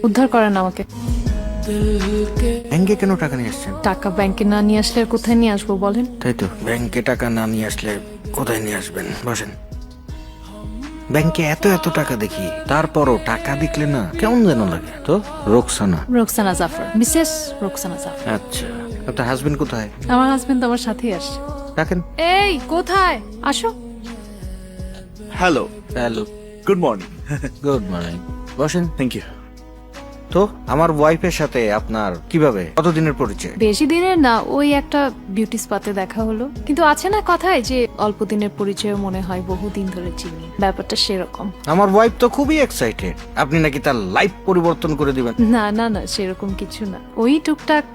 উদ্ধার করেন আমাকে। ব্যাংকে কেন টাকা নিয়ে আসছেন? টাকা ব্যাংকে না নিয়ে আসলে আর কোথায় নিয়ে আসবো বলেন? তাই তো, ব্যাংকে টাকা না নিয়ে আসলে কোথায় নিয়ে আসবেন? বসেন। ব্যাংকে এত এত টাকা দেখি, তারপরও টাকা দেখলে না কেমন যেন লাগে। তো রোকসানা? রোকসানা জাফর, মিসেস রোকসানা জাফর। আচ্ছা, আপনার হাজবেন্ড কোথায়? আমার হাজবেন্ড আমার সাথেই আসছে। রাখেন। এই কোথায়? আসো। Hello, hello, good morning. Good morning. বসেন। Thank you. তো আমার ওয়াইফের সাথে আপনার কিভাবে, কতদিনের পরিচয়? বেশি দিনের না, ওই একটা বিউটি স্পটে দেখা হলো। কিন্তু আছে না কথায় যে অল্প দিনের পরিচয় মনে হয় বহুদিন ধরে চিনি, ব্যাপারটা সেরকম। আমার ওয়াইফ তো খুবই এক্সাইটেড, আপনি নাকি তার লাইফ পরিবর্তন করে দিবেন। না না না, সেরকম কিছু না, ওই টুকটাক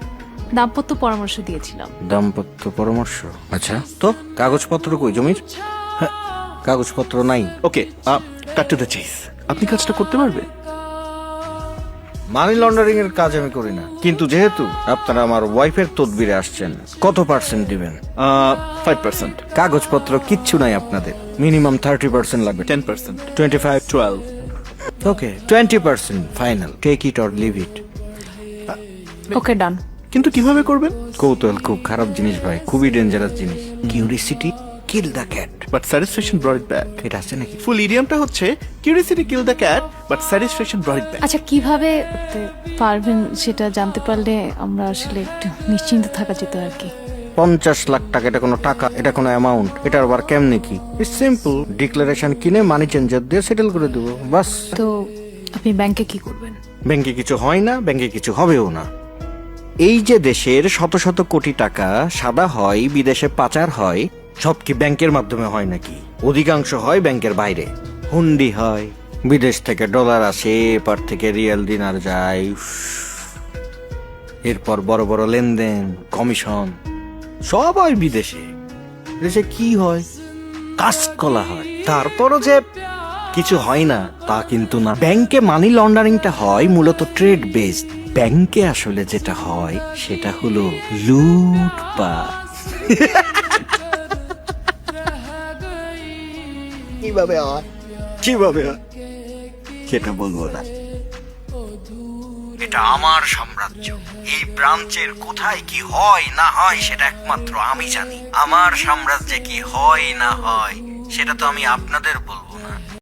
দাম্পত্য পরামর্শ দিয়েছিলাম। দাম্পত্য পরামর্শ? আচ্ছা, তো কাগজপত্র কই জমির? হ্যাঁ, কাগজপত্র নাই। ওকে, কাট টু দ্য চেস। আপনি কাজটা করতে পারবেন? মানি লন্ডারিং এর কাজ আমি করি না, কিন্তু যেহেতু আপনারা আমার ওয়াইফের তদবিরে আসছেন, কত পার্সেন্ট দিবেন? 5%, কাগজপত্র কিচ্ছু নাই আপনাদের, মিনিমাম 30% লাগবে। 10%, 25, 12। Okay, 20% final, take it or leave it. Okay, done. কিন্তু কিভাবে করবেন? কৌতূহল খুব খারাপ জিনিস ভাই, খুবই ডেঞ্জারাস জিনিস। Curiosity kill the cat. But satisfaction ব্রট it back. এটা আছে নাকি? ফুল ইডিয়ামটা হচ্ছে curiosity kill the cat, but satisfaction ব্রট it back. আচ্ছা, কিভাবে করতে পারবেন সেটা জানতে পারলে আমরা আসলে একটু নিশ্চিন্ত থাকা যেত আর কি। 50 লাখ টাকা, এটা কোনো টাকা? এটা কোনো অ্যামাউন্ট? এটা আবার কেমনে কি? ইটস সিম্পল, ডিক্লারেশন কিনে মানি চেঞ্জার দিয়ে সেটেল করে দেবো, বাস। তো আপনি ব্যাংকে কি করবেন? ব্যাংকে কিছু হয় না, ব্যাংকে কিছু হবেও না। এই যে দেশের শত শত কোটি টাকা সাদা হয়, বিদেশে পাচার হয়, সব কি ব্যাংকের মাধ্যমে হয় নাকি? অধিকাংশ হয় ব্যাংকের বাইরে। হুন্ডি হয়, বিদেশ থেকে ডলার আসে, এপার থেকে রিয়াল দিনার যায়, এরপর বড় বড় লেনদেন, কমিশন, সব হয় বিদেশে। দেশে কি হয়? কাজকলা হয়। তারপরও যে কিছু হয় না তা কিন্তু না। ব্যাংকে মানি লন্ডারিংটা হয় মূলত ট্রেড বেসড। ব্যাংকে আসলে যেটা হয় সেটা হলো লুটপাট। কিভাবে হয়, কিভাবে হয় সেটা বলবো না। এটা আমার সাম্রাজ্য, এই ব্রাঞ্চের কোথায় কি হয় না হয় সেটা একমাত্র আমি জানি। আমার সাম্রাজ্যে কি হয় না হয় সেটা তো আমি আপনাদের বলবো